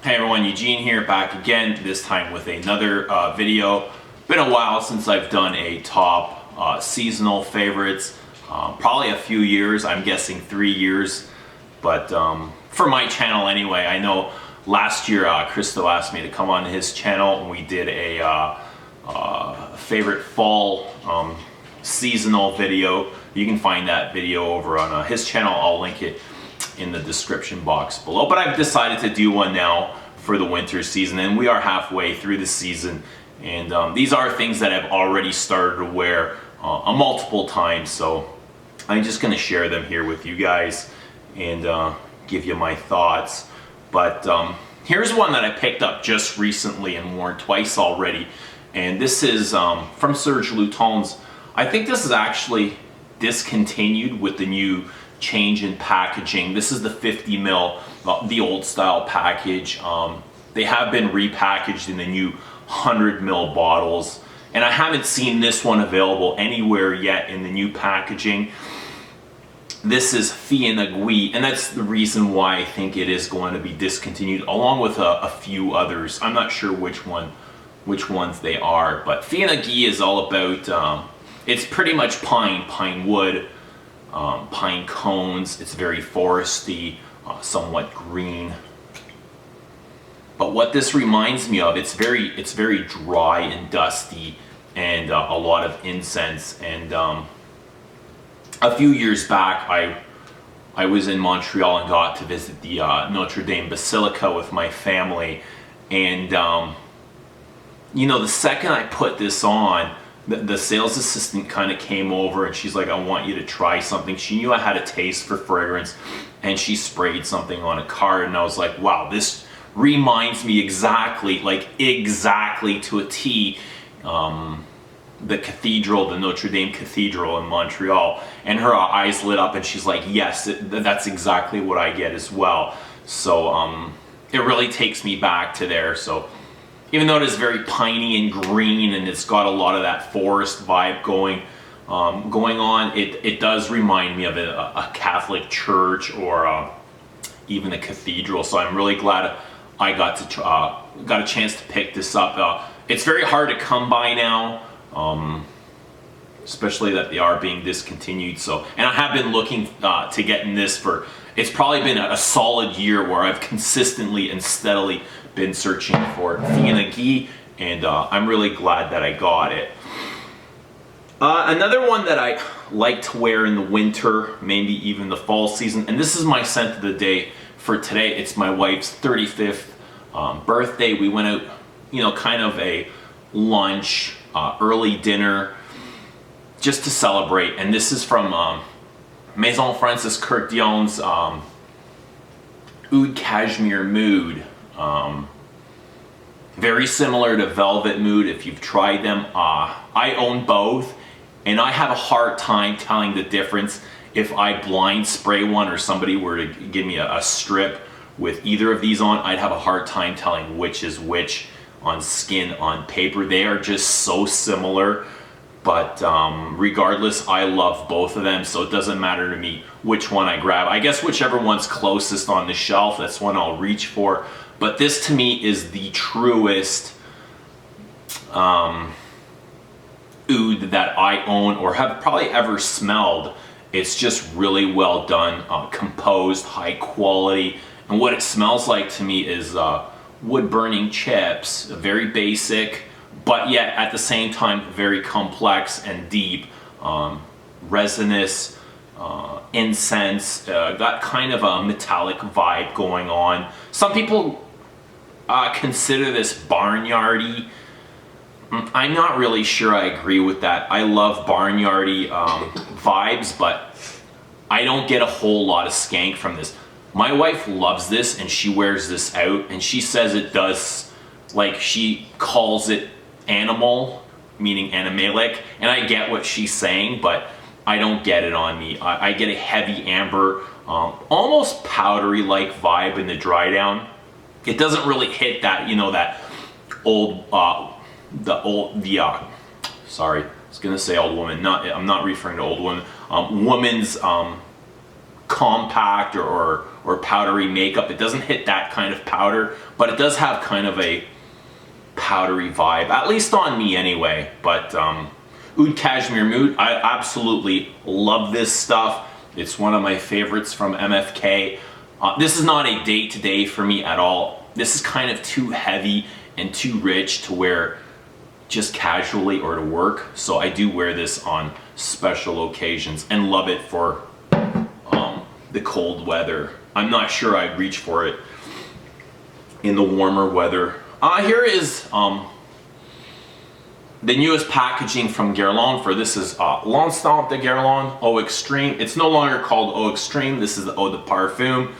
Hey everyone, Eugene here, back again, this time with another video. Been a while since I've done a top seasonal favorites. Probably a few years, I'm guessing 3 years. But for my channel anyway, I know last year Kristo asked me to come on his channel and we did a favorite fall seasonal video. You can find that video over on his channel. I'll link it in the description box below, but I've decided to do one now for the winter season, and we are halfway through the season, and these are things that I've already started to wear multiple times, so I'm just going to share them here with you guys and give you my thoughts. But here's one that I picked up just recently and worn twice already, and this is from Serge Lutens. I think this is actually discontinued with the new change in packaging. This is the 50 ml, the old style package. They have been repackaged in the new 100 ml bottles, and I haven't seen this one available anywhere yet in the new packaging. This is Fille en Aiguille, and that's the reason why I think it is going to be discontinued, along with a few others. I'm not sure which ones they are, but Fille en Aiguille is all about it's pretty much pine wood, pine cones. It's very foresty, somewhat green. But what this reminds me of, it's very dry and dusty, and a lot of incense. And a few years back, I was in Montreal and got to visit the Notre Dame Basilica with my family, and you know, the second I put this on, the sales assistant kind of came over and she's like, I want you to try something. She knew I had a taste for fragrance, and she sprayed something on a card, and I was like, wow, this reminds me exactly to a T, the cathedral, the Notre Dame Cathedral in Montreal. And her eyes lit up and she's like, yes, that's exactly what I get as well. So it really takes me back to there. So even though it is very piney and green and it's got a lot of that forest vibe going on, it does remind me of a Catholic church or even a cathedral. So I'm really glad I got a chance to pick this up. It's very hard to come by now, especially that they are being discontinued. So, and I have been looking to getting this for, it's probably been a solid year where I've consistently and steadily been searching for Fille en Aiguille, and I'm really glad that I got it. Another one that I like to wear in the winter, maybe even the fall season, and this is my scent of the day for today. It's my wife's 35th birthday. We went out, you know, kind of a lunch, early dinner, just to celebrate, and this is from Maison Francis Kurkdion's Oud Cashmere Mood. Very similar to Velvet Mood if you've tried them. I own both, and I have a hard time telling the difference if I blind spray one or somebody were to give me a strip with either of these on. I'd have a hard time telling which is which on skin, on paper. They are just so similar, but regardless, I love both of them, so it doesn't matter to me which one I grab. I guess whichever one's closest on the shelf, that's one I'll reach for. But this to me is the truest oud that I own or have probably ever smelled. It's just really well done, composed, high quality. And what it smells like to me is wood burning chips, very basic, but yet at the same time very complex and deep, resinous, incense, got kind of a metallic vibe going on. Some people consider this barnyardy. I'm not really sure I agree with that. I love barnyardy vibes, but I don't get a whole lot of skank from this. My wife loves this and she wears this out, and she says it does, like, she calls it animal, meaning animalic, and I get what she's saying, but I don't get it on me. I get a heavy amber, almost powdery like vibe in the dry down. It doesn't really hit that, you know, that old, sorry, I was gonna say old woman, I'm not referring to old woman, woman's compact or powdery makeup. It doesn't hit that kind of powder, but it does have kind of a powdery vibe, at least on me anyway. But Oud Cashmere Mood, I absolutely love this stuff. It's one of my favorites from MFK. This is not a day-to-day for me at all. This is kind of too heavy and too rich to wear just casually or to work. So I do wear this on special occasions and love it for the cold weather. I'm not sure I'd reach for it in the warmer weather. Here is the newest packaging from Guerlain for this is L'Instant de Guerlain Eau Extreme. It's no longer called Eau Extreme. This is the Eau de Parfum.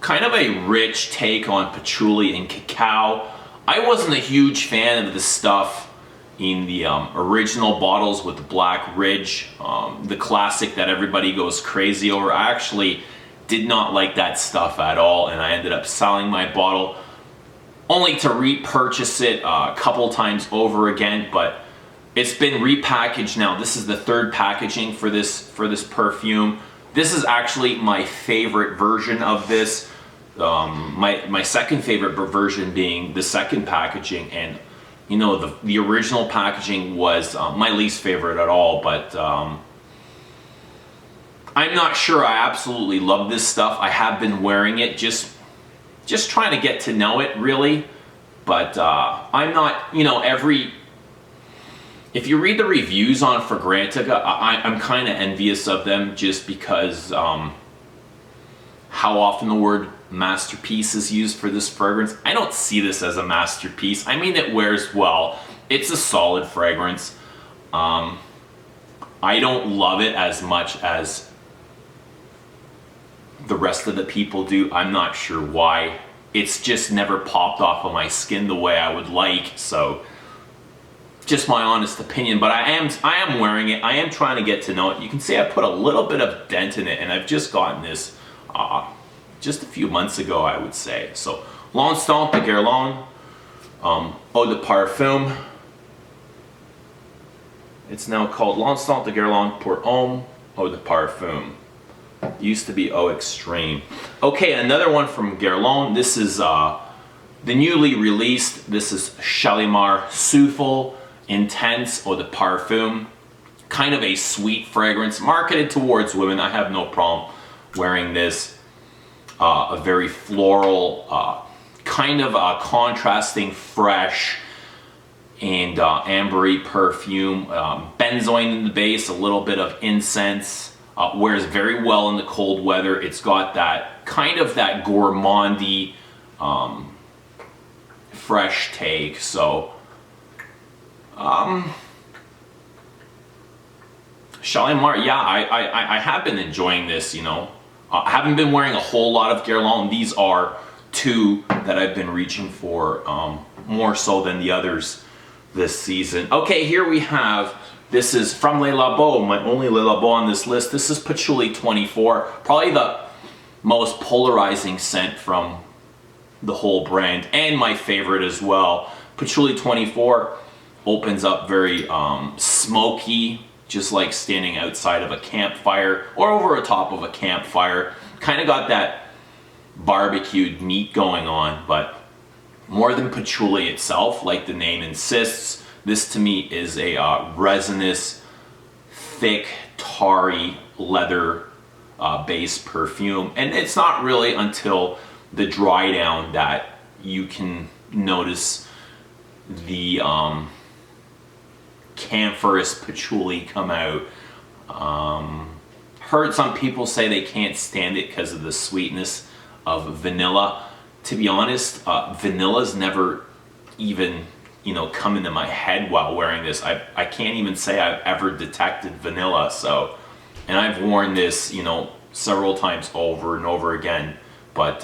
Kind of a rich take on patchouli and cacao. I wasn't a huge fan of the stuff in the original bottles with the black ridge, the classic that everybody goes crazy over. I actually did not like that stuff at all, and I ended up selling my bottle only to repurchase it a couple times over again. But it's been repackaged now. This is the third packaging for this perfume. This is actually my favorite version of this. My second favorite version being the second packaging, and you know, the original packaging was my least favorite at all. But I'm not sure I absolutely love this stuff. I have been wearing it, just trying to get to know it really. But I'm not, you know, if you read the reviews on Fragrantica, I'm kind of envious of them, just because how often the word masterpiece is used for this fragrance. I don't see this as a masterpiece. I mean, it wears well. It's a solid fragrance. I don't love it as much as the rest of the people do. I'm not sure why. It's just never popped off of my skin the way I would like. So just my honest opinion, but I am wearing it. I am trying to get to know it. You can see I put a little bit of dent in it, and I've just gotten this just a few months ago, I would say. So L'Instant de Guerlain Eau de Parfum. It's now called L'Instant de Guerlain pour Homme Eau de Parfum. Used to be Eau Extreme. Okay, another one from Guerlain. This is the newly released. This is Shalimar Souffl Intense Eau de Parfum. Kind of a sweet fragrance, marketed towards women. I have no problem wearing this. A very floral, kind of contrasting fresh and ambery perfume. Benzoin in the base, a little bit of incense. Wears very well in the cold weather. It's got that kind of that gourmandy, fresh take. So, Shalimar, yeah, I have been enjoying this, you know. I haven't been wearing a whole lot of Guerlain. These are two that I've been reaching for more so than the others this season. Okay, here we have, this is from Le Labo, my only Le Labo on this list. This is Patchouli 24, probably the most polarizing scent from the whole brand, and my favorite as well. Patchouli 24 opens up very smoky, just like standing outside of a campfire or over the top of a campfire. Kind of got that barbecued meat going on, but more than patchouli itself, like the name insists. This to me is a resinous, thick, tarry, leather based perfume. And it's not really until the dry down that you can notice the camphorous patchouli come out. Heard some people say they can't stand it because of the sweetness of vanilla. To be honest, vanilla's never even, you know, come into my head while wearing this. I can't even say I've ever detected vanilla. So, and I've worn this, you know, several times over and over again. But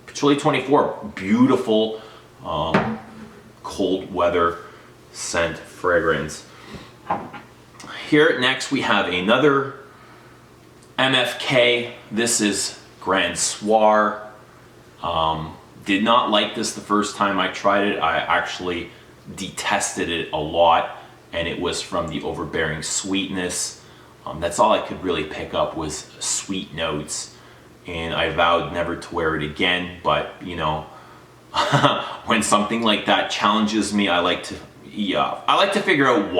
Patchouli 24, beautiful cold weather scent fragrance. Here next we have another MFK. This is Grand Soir. Did not like this the first time I tried it. I actually detested it a lot, and it was from the overbearing sweetness. That's all I could really pick up was sweet notes, and I vowed never to wear it again. But you know, when something like that challenges me, I like to figure out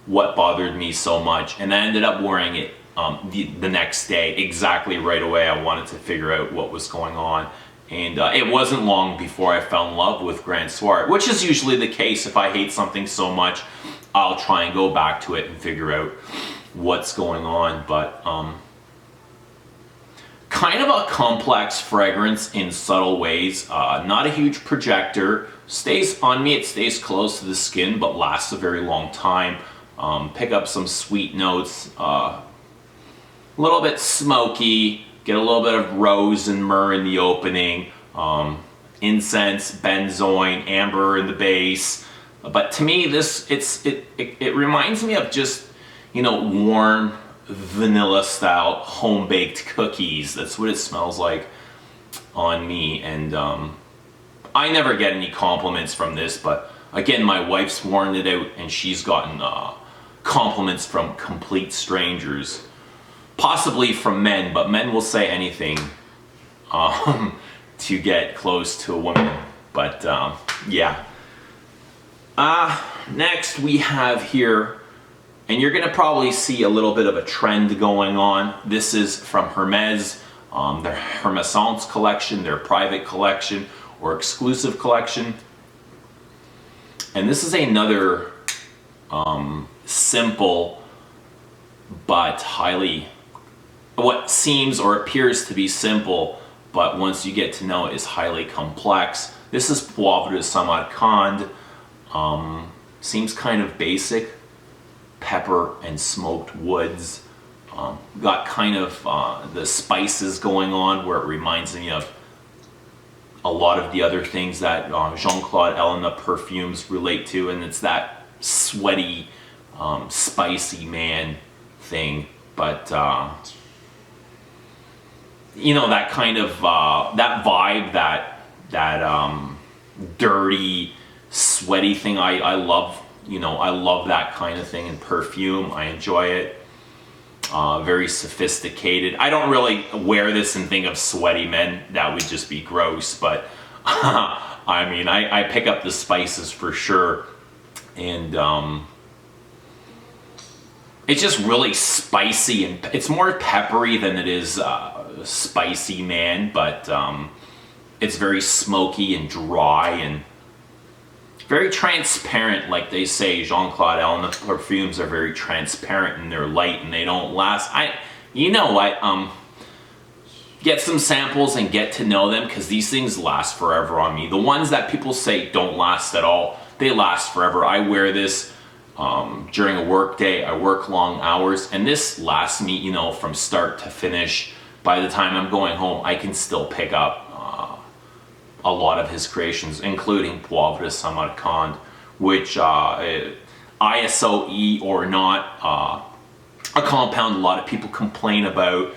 what bothered me so much, and I ended up wearing it the next day, exactly right away. I wanted to figure out what was going on, and it wasn't long before I fell in love with Grand Soir, which is usually the case. If I hate something so much, I'll try and go back to it and figure out what's going on. But kind of a complex fragrance in subtle ways. Not a huge projector. Stays on me, it stays close to the skin, but lasts a very long time. Pick up some sweet notes, a little bit smoky, get a little bit of rose and myrrh in the opening, incense, benzoin, amber in the base. But to me, it reminds me of just, you know, warm vanilla style home baked cookies. That's what it smells like on me. And I never get any compliments from this, but again, my wife's worn it out and she's gotten compliments from complete strangers, possibly from men, but men will say anything to get close to a woman. But yeah. Next we have here, and you're gonna probably see a little bit of a trend going on. This is from Hermes, their Hermescence collection, their private collection or exclusive collection. And this is another simple but highly, what seems or appears to be simple, but once you get to know it, is highly complex. This is Poivre de Samarcande. Seems kind of basic. Pepper and smoked woods. Got kind of the spices going on where it reminds me of a lot of the other things that Jean-Claude Elena perfumes relate to, and it's that sweaty, spicy man thing. But you know, that kind of that vibe, that dirty, sweaty thing. I love, you know, I love that kind of thing in perfume. I enjoy it. Very sophisticated. I don't really wear this and think of sweaty men. That would just be gross. But I mean, I pick up the spices for sure. And it's just really spicy, and it's more peppery than it is spicy, man. But it's very smoky and dry and very transparent. Like they say, Jean-Claude Elena perfumes are very transparent in their light, and they don't last. You know what? Get some samples and get to know them, because these things last forever on me. The ones that people say don't last at all, they last forever. I wear this during a work day. I work long hours, and this lasts me, you know, from start to finish. By the time I'm going home, I can still pick up a lot of his creations, including Poivre de Samarcande, which ISO-E or not, a compound a lot of people complain about,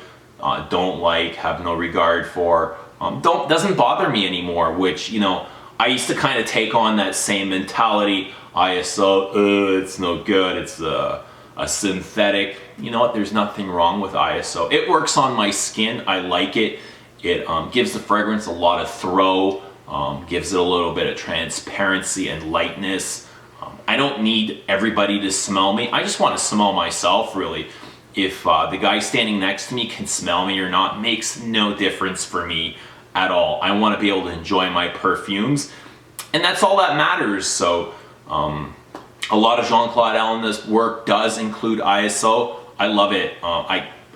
don't like, have no regard for, doesn't bother me anymore, which, you know, I used to kind of take on that same mentality. ISO, it's no good, it's a synthetic. You know what, there's nothing wrong with ISO. It works on my skin, I like it. It gives the fragrance a lot of throw, gives it a little bit of transparency and lightness. I don't need everybody to smell me. I just want to smell myself, really. If the guy standing next to me can smell me or not makes no difference for me at all. I want to be able to enjoy my perfumes, and that's all that matters. So a lot of Jean-Claude Elena's work does include ISO. I love it.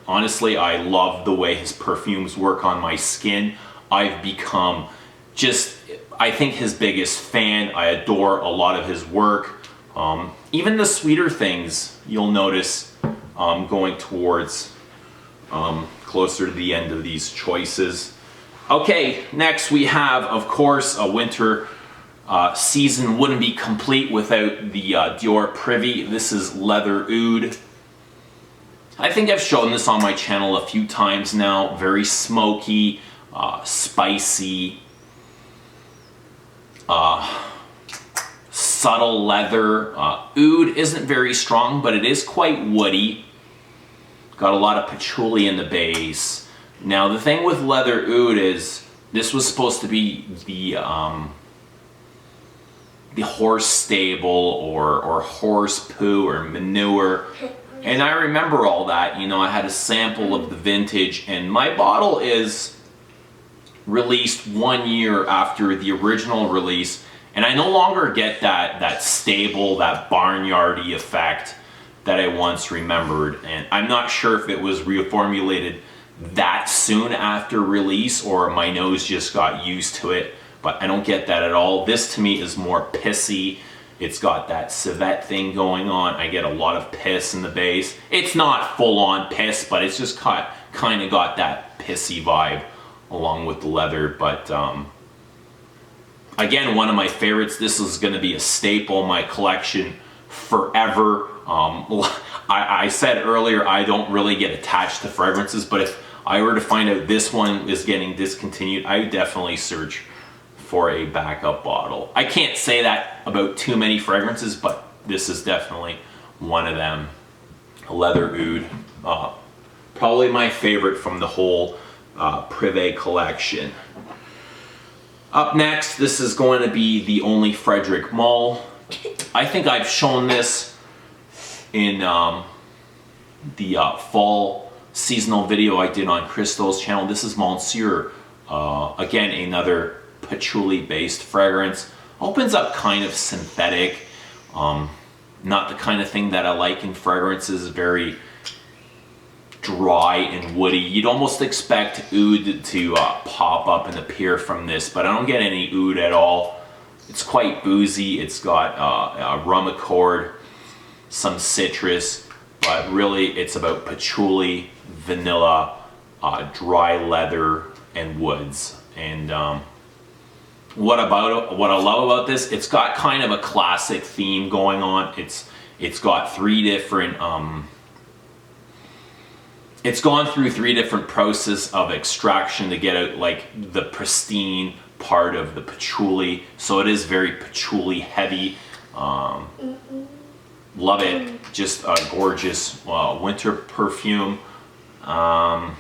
Honestly, I love the way his perfumes work on my skin. I've become just, I think, his biggest fan. I adore a lot of his work. Even the sweeter things, you'll notice going towards closer to the end of these choices. Okay, next we have, of course, a winter season wouldn't be complete without the Dior Previe. This is Leather Oud. I think I've shown this on my channel a few times now. Very smoky, spicy, subtle leather. Oud isn't very strong, but it is quite woody. Got a lot of patchouli in the base. Now the thing with leather oud is this was supposed to be the horse stable or horse poo or manure. And I remember all that, you know, I had a sample of the vintage, and my bottle is released 1 year after the original release, and I no longer get that stable, that barnyardy effect that I once remembered. And I'm not sure if it was reformulated that soon after release or my nose just got used to it, but I don't get that at all. This to me is more pissy. It's got that civet thing going on. I get a lot of piss in the base. It's not full on piss, but it's just kind of got that pissy vibe along with the leather. But again, one of my favorites. This is going to be a staple in my collection forever. I said earlier I don't really get attached to fragrances, but if I were to find out this one is getting discontinued, I would definitely search for a backup bottle. I can't say that about too many fragrances, but this is definitely one of them. Leather oud, probably my favorite from the whole Previe collection. Up next, this is going to be the only Frederic Malle. I think I've shown this in the fall seasonal video I did on Kristo's channel. This is Monsieur. Again, another patchouli based fragrance. Opens up kind of synthetic, not the kind of thing that I like in fragrances. Very dry and woody. You'd almost expect oud to pop up and appear from this, but I don't get any oud at all. It's quite boozy. It's got a rum accord, some citrus, but really it's about patchouli, vanilla, dry leather, and woods. And what I love about this, it's got kind of a classic theme going on. It's got three different it's gone through three different processes of extraction to get out like the pristine part of the patchouli. So it is very patchouli heavy. Love it. Just a gorgeous winter perfume. I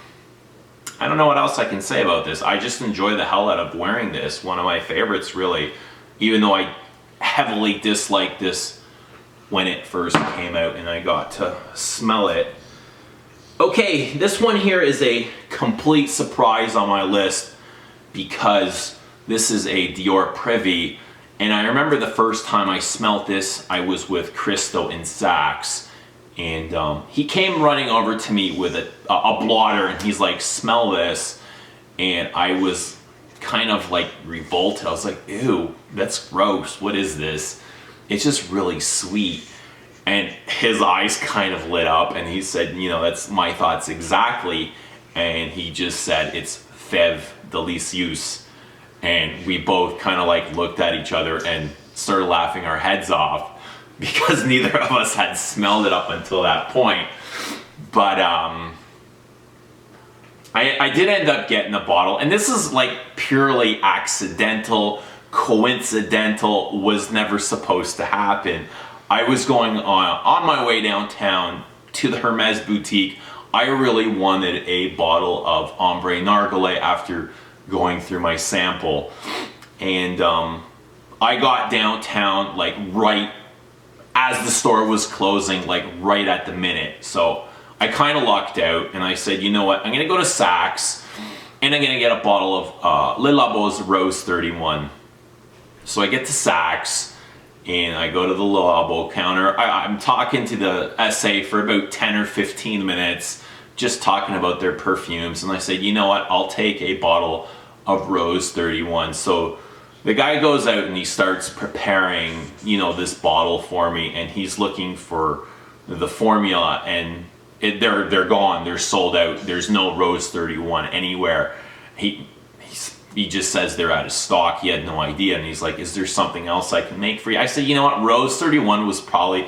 don't know what else I can say about this. I just enjoy the hell out of wearing this. One of my favorites, really. Even though I heavily disliked this when it first came out and I got to smell it. Okay, this one here is a complete surprise on my list because this is a Dior Previe. And I remember the first time I smelled this, I was with Kristo in Saks. And he came running over to me with a blotter and he's like, smell this. And I was kind of like revolted. I was like, ew, that's gross. What is this? It's just really sweet. And his eyes kind of lit up and he said, you know, that's my thoughts exactly. And he just said, it's fève délicieuse. And we both kind of like looked at each other and started laughing our heads off because neither of us had smelled it up until that point. But I did end up getting a bottle, and this is like purely accidental, coincidental, was never supposed to happen. I was going on my way downtown to the Hermes boutique. I really wanted a bottle of Ombre Narguilé after going through my sample. And I got downtown like right as the store was closing, like right at the minute. So I kind of lucked out and I said, you know what, I'm gonna go to Saks and I'm gonna get a bottle of Le Labo's Rose 31. So I get to Saks and I go to the Le Labo counter. I'm talking to the SA for about 10 or 15 minutes, just talking about their perfumes. And I said, you know what, I'll take a bottle of Rose 31. So the guy goes out and he starts preparing, you know, this bottle for me, and he's looking for the formula, and they're gone, they're sold out. There's no Rose 31 anywhere. He just says they're out of stock. He had no idea, and he's like, is there something else I can make for you? I said, you know what, Rose 31 was probably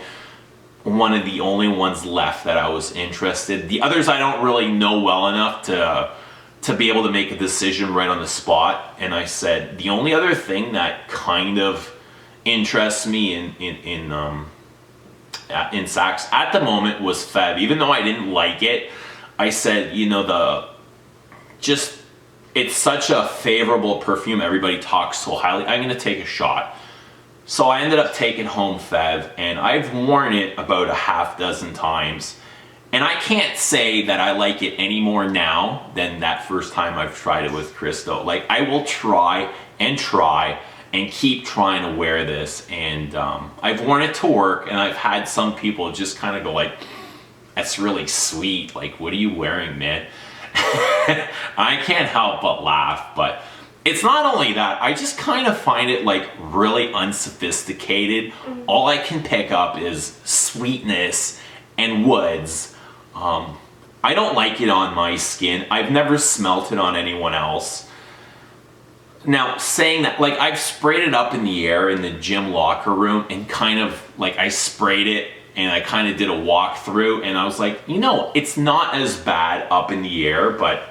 one of the only ones left that I was interested. The others I don't really know well enough to be able to make a decision right on the spot. And I said, the only other thing that kind of interests me in in Saks at the moment was Feb. Even though I didn't like it, I said, you know, it's such a favorable perfume. Everybody talks so highly. I'm going to take a shot. So I ended up taking home Feb, and I've worn it about a half dozen times. And I can't say that I like it any more now than that first time I've tried it with Kristo. Like, I will try and keep trying to wear this. And I've worn it to work, and I've had some people just kind of go like, that's really sweet. Like, what are you wearing, man? I can't help but laugh, but it's not only that, I just kind of find it like really unsophisticated. All I can pick up is sweetness and woods. I don't like it on my skin. I've never smelt it on anyone else. Now, saying that, like, I've sprayed it up in the air in the gym locker room, and kind of like I sprayed it and I kind of did a walkthrough, and I was like, you know, it's not as bad up in the air, but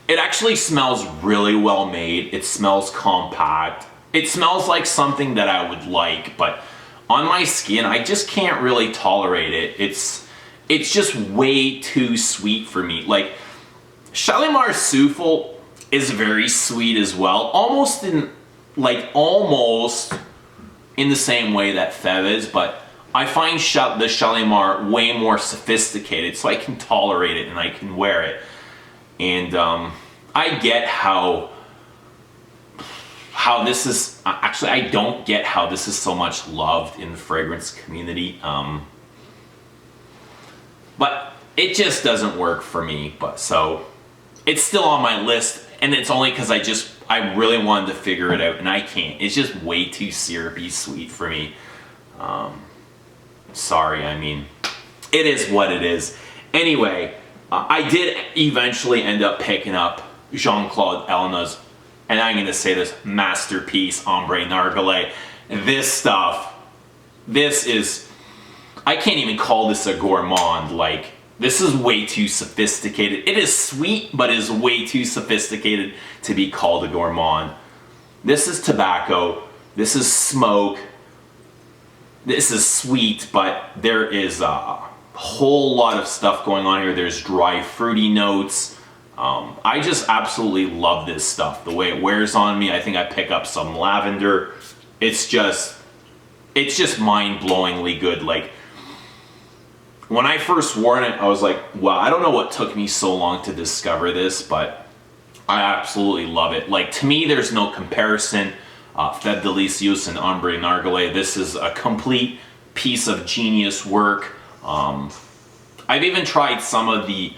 it actually smells really well made. It smells compact. It smells like something that I would like, but on my skin, I just can't really tolerate it. It's just way too sweet for me. Like, Shalimar Souffl is very sweet as well, almost in the same way that Feb is, but I find the Shalimar way more sophisticated, so I can tolerate it and I can wear it. And I get how this is, actually I don't get how this is so much loved in the fragrance community. But it just doesn't work for me. But so it's still on my list, and it's only because I really wanted to figure it out, and I can't. It's just way too syrupy sweet for me. Sorry, I mean, it is what it is. Anyway, I did eventually end up picking up Jean-Claude Elna's, and I'm going to say this, masterpiece Ombre Narguilé. This stuff, this is, I can't even call this a gourmand. Like, this is way too sophisticated. It is sweet, but it is way too sophisticated to be called a gourmand. This is tobacco. This is smoke. This is sweet, but there is a whole lot of stuff going on here. There's dry, fruity notes. I just absolutely love this stuff. The way it wears on me, I think I pick up some lavender. It's just mind-blowingly good. Like, when I first wore it, I was like, wow, I don't know what took me so long to discover this, but I absolutely love it. Like, to me, there's no comparison. Feb Delicieux and Ombre Narguilé. This is a complete piece of genius work. I've even tried some of the,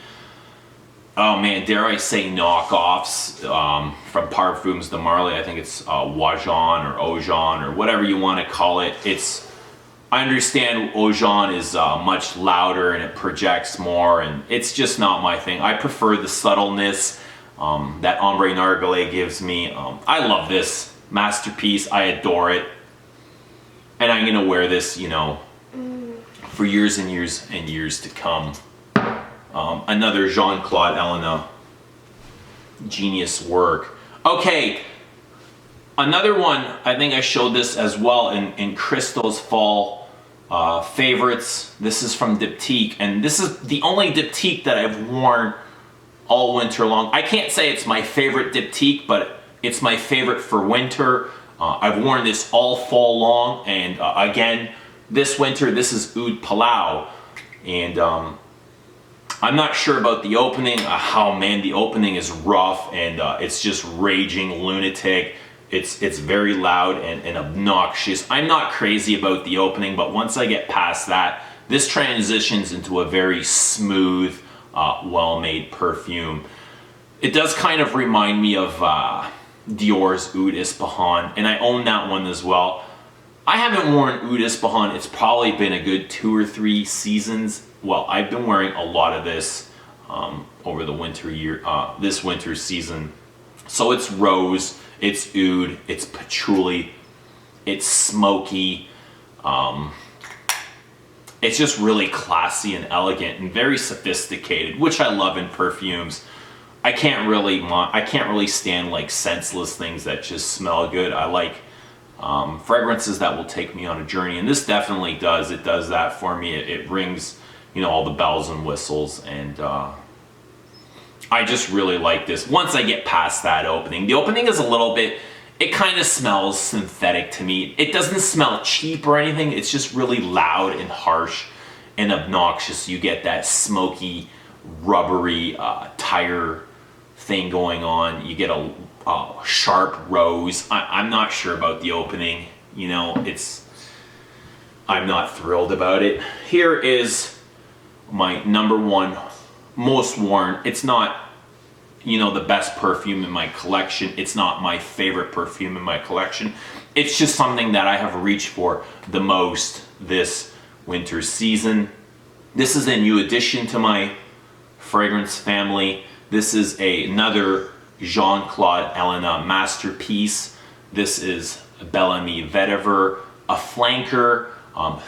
oh man, dare I say knockoffs from Parfums de Marly. I think it's Wajan or Ojan or whatever you want to call it. I understand Ojan is much louder and it projects more, and it's just not my thing. I prefer the subtleness that Ombre Narguilé gives me. I love this masterpiece. I adore it. And I'm going to wear this, you know, for years and years and years to come. Another Jean-Claude Elna genius work. Okay, another one, I think I showed this as well in Kristo's fall favorites. This is from Diptyque, and this is the only Diptyque that I've worn all winter long. I can't say it's my favorite Diptyque, but it's my favorite for winter. I've worn this all fall long, and again, this winter, this is Oud Palau. And I'm not sure about the opening. Oh man, the opening is rough, and it's just raging lunatic. It's very loud and obnoxious. I'm not crazy about the opening, but once I get past that, this transitions into a very smooth, well-made perfume. It does kind of remind me of Dior's Oud Ispahan, and I own that one as well. I haven't worn Oud Ispahan. It's probably been a good 2 or 3 seasons. Well, I've been wearing a lot of this over the this winter season. So it's rose, it's oud, it's patchouli, it's smoky. It's just really classy and elegant and very sophisticated, which I love in perfumes. I can't really stand like senseless things that just smell good. I like fragrances that will take me on a journey, and this definitely does. It does that for me. It rings, you know, all the bells and whistles, and I just really like this. Once I get past that opening, the opening is a little bit, it kind of smells synthetic to me. It doesn't smell cheap or anything. It's just really loud and harsh and obnoxious. You get that smoky, rubbery tire thing going on. You get a sharp rose. I'm not sure about the opening. You know, I'm not thrilled about it. Here is my number one most worn. It's not, you know, the best perfume in my collection. It's not my favorite perfume in my collection. It's just something that I have reached for the most this winter season. This is a new addition to my fragrance family. This is another Jean-Claude Ellena masterpiece. This is Bel Ami Vetiver, a flanker.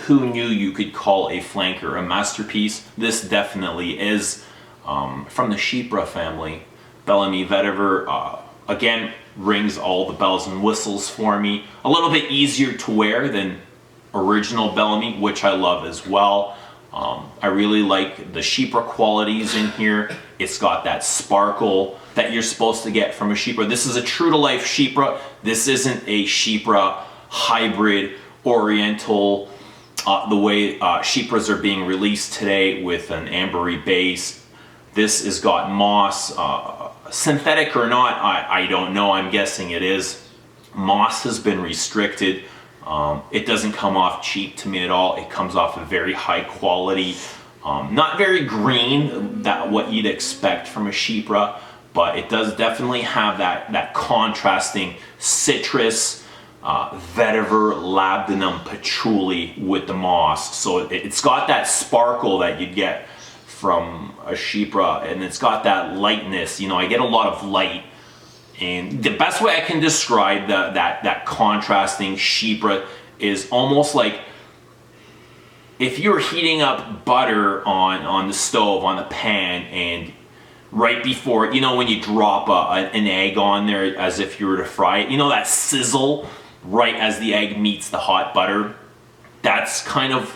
Who knew you could call a flanker a masterpiece? This definitely is from the Chypre family. Bel Ami Vetiver, again, rings all the bells and whistles for me. A little bit easier to wear than original Bel Ami, which I love as well. I really like the Chypre qualities in here. It's got that sparkle that you're supposed to get from a Chypre. This is a true-to-life Chypre. This isn't a Chypre hybrid Oriental, the way Chypres are being released today with an ambery base. This has got moss, synthetic or not, I don't know. I'm guessing it is. Moss has been restricted. It doesn't come off cheap to me at all. It comes off a very high quality, not very green, that what you'd expect from a Chypre, but it does definitely have that contrasting citrus, vetiver, labdanum, patchouli with the moss. So it's got that sparkle that you'd get from a Chypre, and it's got that lightness. You know, I get a lot of light. And the best way I can describe that contrasting Chypre is almost like if you're heating up butter on the stove, on the pan, and right before, you know, when you drop an egg on there as if you were to fry it, you know, that sizzle right as the egg meets the hot butter? That's kind of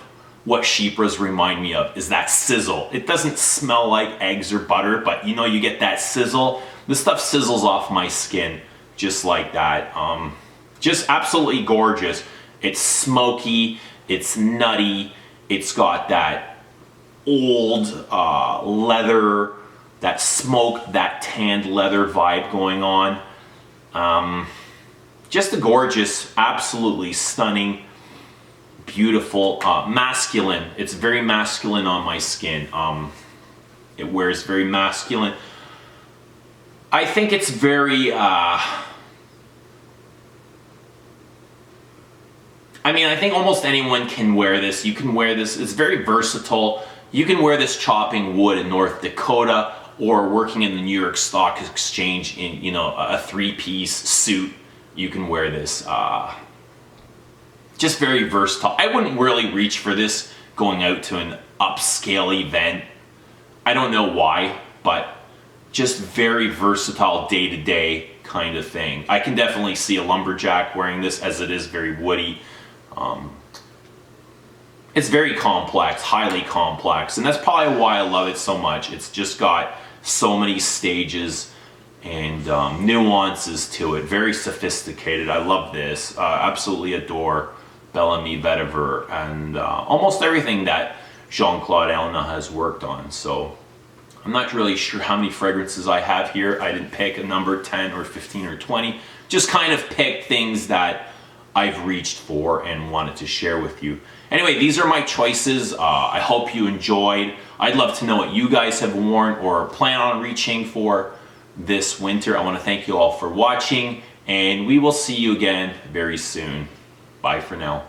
what Chypres remind me of, is that sizzle. It doesn't smell like eggs or butter, but you know, you get that sizzle. This stuff sizzles off my skin just like that. Just absolutely gorgeous. It's smoky, it's nutty, it's got that old leather, that smoke, that tanned leather vibe going on. Just a gorgeous, absolutely stunning, beautiful, masculine. It's very masculine on my skin. It wears very masculine. I think it's very, I mean, I think almost anyone can wear this. You can wear this. It's very versatile. You can wear this chopping wood in North Dakota or working in the New York Stock Exchange in, you know, a three-piece suit. You can wear this. Just very versatile. I wouldn't really reach for this going out to an upscale event. I don't know why, but just very versatile day-to-day kind of thing. I can definitely see a lumberjack wearing this, as it is very woody. It's very complex, highly complex, and that's probably why I love it so much. It's just got so many stages and nuances to it. Very sophisticated. I love this. Absolutely adore Bel Ami Vetiver and almost everything that Jean-Claude Ellena has worked on. So I'm not really sure how many fragrances I have here. I didn't pick a number, 10 or 15 or 20. Just kind of picked things that I've reached for and wanted to share with you. Anyway, these are my choices. I hope you enjoyed. I'd love to know what you guys have worn or plan on reaching for this winter. I want to thank you all for watching, and we will see you again very soon. Bye for now.